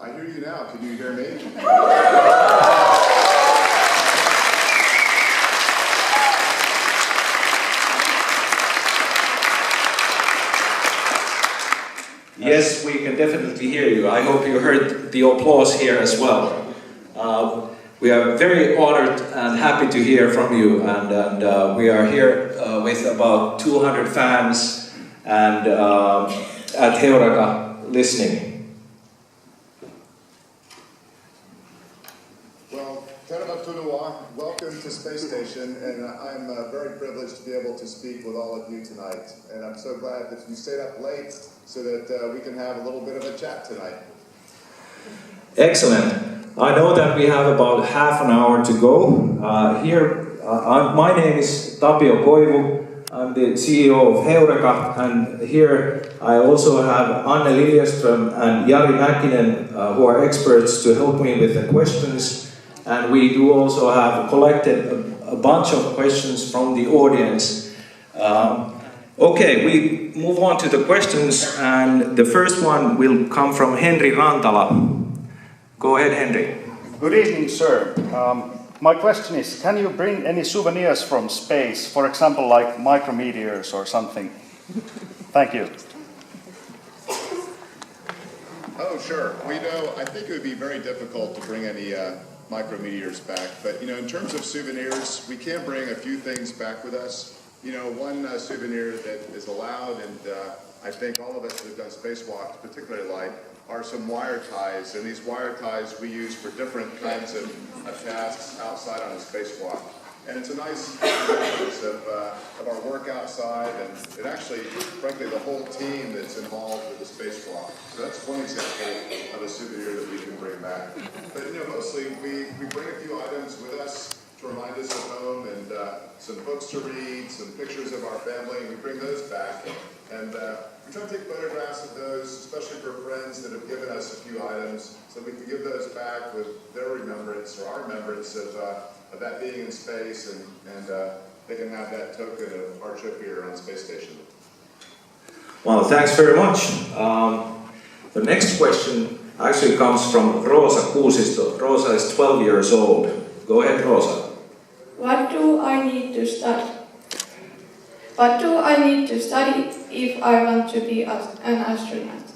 I hear you now. Can you hear me? Yes, we can definitely hear you. I hope you heard the applause here as well. We are very honored and happy to hear from you, and we are here with about 200 fans and at Heureka listening. Well, tervetuloa, welcome to Space Station, and I'm very privileged to be able to speak with all of you tonight. And I'm so glad that you stayed up late so that we can have a little bit of a chat tonight. Excellent. I know that we have about half an hour to go. My name is Tapio Koivu. I'm the CEO of Heureka, and here I also have Anne Liljeström and Jari Mäkinen, who are experts to help me with the questions. And we do also have collected a bunch of questions from the audience. Okay, we move on to the questions, and the first one will come from Henri Rantala. Go ahead, Henri. Good evening, sir. My question is, can you bring any souvenirs from space, for example, like micrometeors or something? Thank you. Oh, sure. I think it would be very difficult to bring any micrometeors back, but in terms of souvenirs, we can bring a few things back with us. One souvenir that is allowed, and I think all of us that have done spacewalks particularly like, are some wire ties, and these wire ties we use for different kinds of tasks outside on a spacewalk. And it's a nice remembrance of our work outside, and it actually, frankly, the whole team that's involved with the spacewalk. So that's one example of a souvenir that we can bring back. But mostly we bring a few items with us to remind us of home, and some books to read, some pictures of our family, and we bring those back. And we try to take photographs of those, especially for friends that have given us a few items, so we can give those back with their remembrance or our remembrance of that being in space, and they can have that token of our trip here on Space Station. Well, thanks very much. The next question actually comes from Rosa Kuusisto. Rosa is 12 years old. Go ahead, Rosa. What do I need to study? What do I need to study if I want to be an astronaut?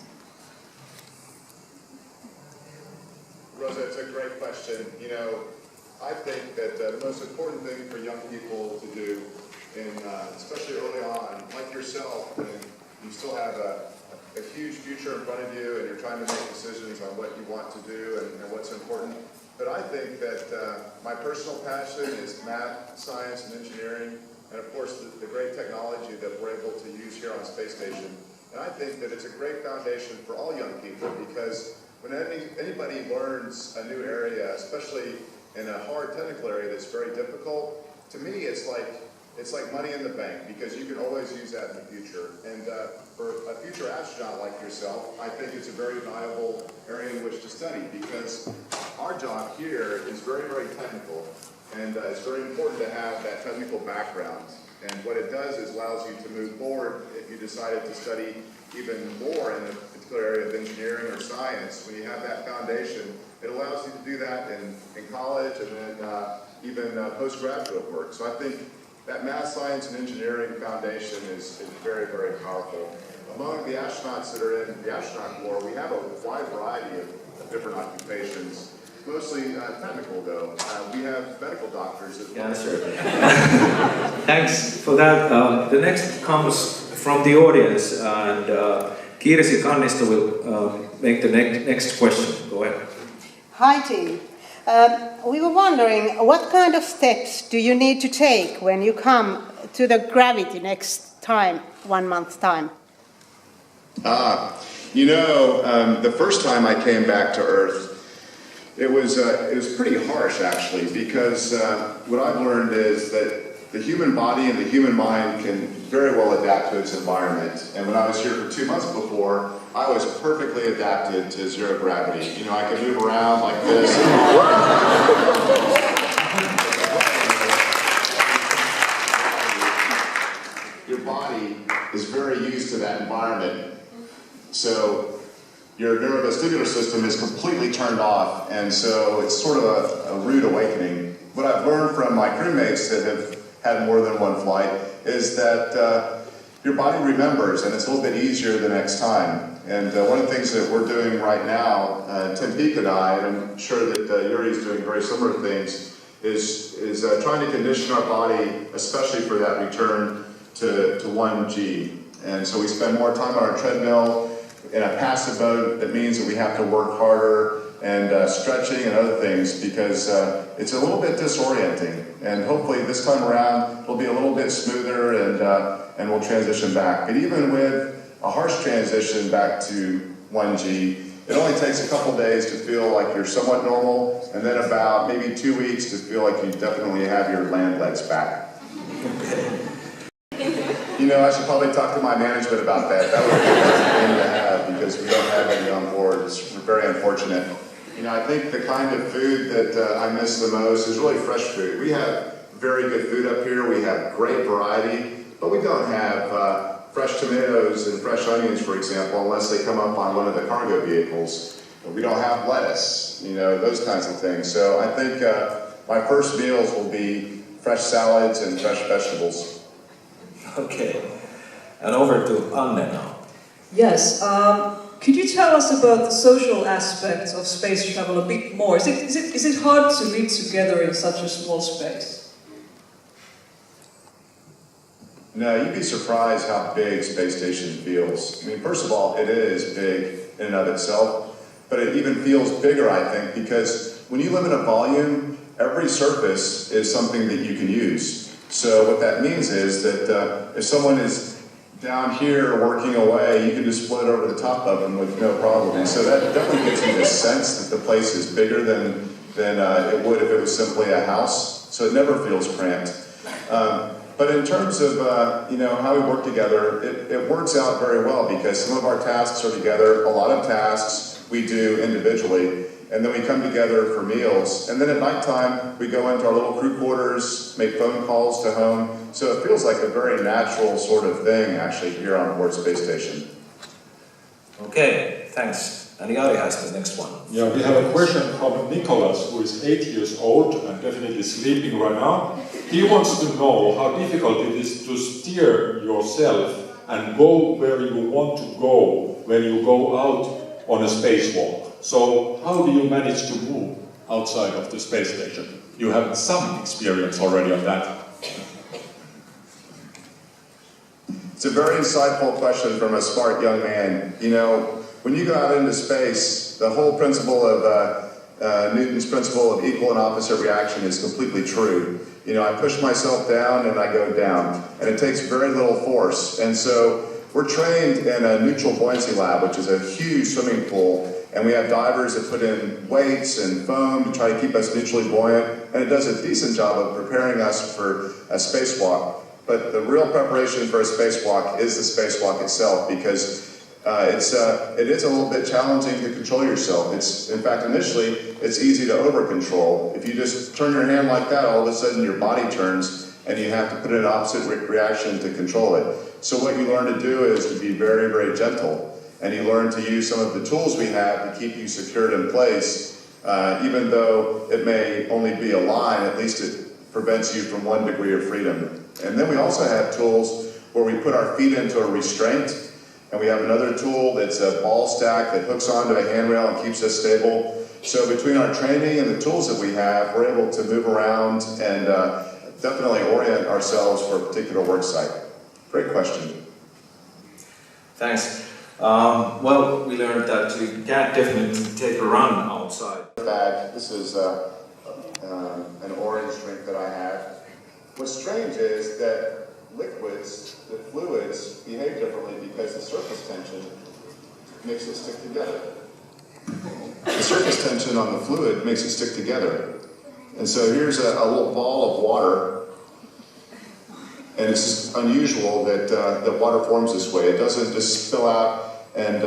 Rosa, it's a great question. I think that the most important thing for young people to do, especially early on, like yourself, when you still have a huge future in front of you and you're trying to make decisions on what you want to do and what's important. But I think that my personal passion is math, science, and engineering, and of course the great technology that we're able to use here on Space Station. And I think that it's a great foundation for all young people, because when anybody learns a new area, especially in a hard technical area that's very difficult, to me it's like money in the bank, because you can always use that in the future. And for a future astronaut like yourself, I think it's a very valuable area in which to study, because our job here is very, very technical, and it's very important to have that technical background. And what it does is allows you to move forward if you decided to study even more in a particular area of engineering or science. When you have that foundation, it allows you to do that in college and then even postgraduate work. So I think that math, science, and engineering foundation is very, very powerful. Among the astronauts that are in the astronaut corps, we have a wide variety of different occupations. Mostly technical, though. We have medical doctors as well. Yeah, sure. Thanks for that. The next comes from the audience, and Kirsi Kannisto will make the next question. Go ahead. Hi, team. We were wondering, what kind of steps do you need to take when you come to the gravity next time, 1 month's time? The first time I came back to Earth, it was pretty harsh, actually, because what I've learned is that the human body and the human mind can very well adapt to its environment. And when I was here for 2 months before, I was perfectly adapted to zero gravity. I could move around like this. Your body is very used to that environment. So your neurovestibular system is completely turned off, and so it's sort of a rude awakening. What I've learned from my crewmates that have had more than one flight is that your body remembers, and it's a little bit easier the next time. And one of the things that we're doing right now, Tim Peake and I, and I'm sure that Yuri's doing very similar things, is trying to condition our body, especially for that return to 1G. And so we spend more time on our treadmill in a passive mode. That means that we have to work harder and stretching and other things because it's a little bit disorienting. And hopefully this time around it'll be a little bit smoother and we'll transition back. But even with a harsh transition back to 1G, it only takes a couple days to feel like you're somewhat normal, and then about maybe 2 weeks to feel like you definitely have your land legs back. You know, I should probably talk to my management about that. That would be a nice thing to have because we don't have any on board. It's very unfortunate. You know, I think the kind of food that I miss the most is really fresh food. We have very good food up here. We have great variety, but we don't have fresh tomatoes and fresh onions, for example, unless they come up on one of the cargo vehicles. We don't have lettuce, you know, those kinds of things. So I think my first meals will be fresh salads and fresh vegetables. Okay, and over to Anne now. Yes, could you tell us about the social aspects of space travel a bit more? Is it hard to live together in such a small space? No, you'd be surprised how big Space Station feels. I mean, first of all, it is big in and of itself, but it even feels bigger, I think, because when you live in a volume, every surface is something that you can use. So what that means is that if someone is down here working away, you can just split over the top of them with no problem. And so that definitely gives you this sense that the place is bigger than it would if it was simply a house. So it never feels cramped. But in terms of you know, how we work together, it works out very well because some of our tasks are together, a lot of tasks we do individually, and then we come together for meals. And then at nighttime, we go into our little crew quarters, make phone calls to home. So it feels like a very natural sort of thing actually here on board Space Station. Okay, thanks. And Jari has the next one. Yeah, we have a question from Nicholas, who is 8 years old and definitely sleeping right now. He wants to know how difficult it is to steer yourself and go where you want to go when you go out on a spacewalk. So how do you manage to move outside of the space station? You have some experience already on that. It's a very insightful question from a smart young man. You know, when you go out into space, the whole principle of Newton's principle of equal and opposite reaction is completely true. You know, I push myself down and I go down, and it takes very little force. And so we're trained in a neutral buoyancy lab, which is a huge swimming pool, and we have divers that put in weights and foam to try to keep us neutrally buoyant, and it does a decent job of preparing us for a spacewalk. But the real preparation for a spacewalk is the spacewalk itself, because it is a little bit challenging to control yourself. In fact, initially, it's easy to over-control. If you just turn your hand like that, all of a sudden your body turns, and you have to put in an opposite reaction to control it. So what you learn to do is to be very, very gentle, and you learn to use some of the tools we have to keep you secured in place. Even though it may only be a line, at least it prevents you from one degree of freedom. And then we also have tools where we put our feet into a restraint, and we have another tool that's a ball stack that hooks onto a handrail and keeps us stable. So between our training and the tools that we have, we're able to move around and definitely orient ourselves for a particular work site. Great question. Thanks. Well, we learned that you can't definitely take a run outside. This is an orange drink that I have. What's strange is that liquids, the fluids, behave differently because the surface tension makes it stick together. The surface tension on the fluid makes it stick together. And so here's a little ball of water, and it's just unusual that that water forms this way. It doesn't just spill out and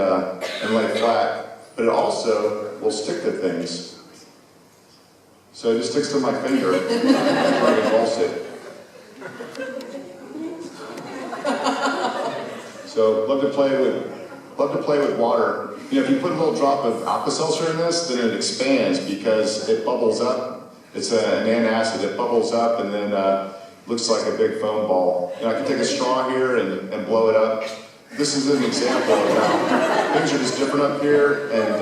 lay flat, but it also will stick to things. So it just sticks to my finger when I convulse it. So love to play with love to play with water. You know, if you put a little drop of Alka-Seltzer in this, then it expands because it bubbles up. It's an antacid. It bubbles up and then looks like a big foam ball. And I can take a straw here and blow it up. This is an example of how things are just different up here, and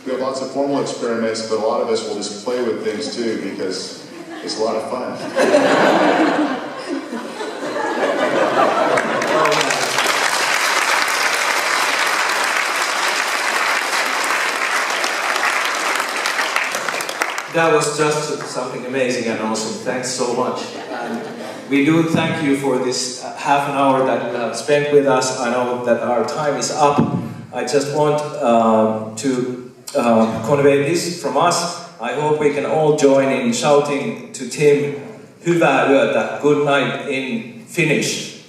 we have lots of formal experiments, but a lot of us will just play with things too because it's a lot of fun. That was just something amazing and awesome. Thanks so much. And we do thank you for this half an hour that you have spent with us. I know that our time is up. I just want to convey this from us. I hope we can all join in shouting to Tim, hyvää yötä, good night in Finnish.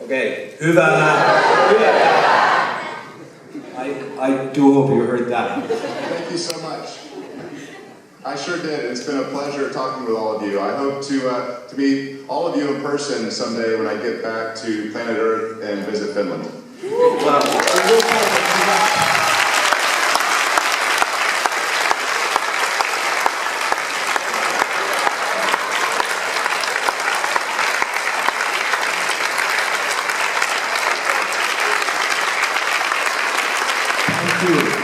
Okay, hyvää yötä. I do hope you heard that. Thank you so much. I sure did. It's been a pleasure talking with all of you. I hope to meet all of you in person someday when I get back to planet Earth and visit Finland. Thank you.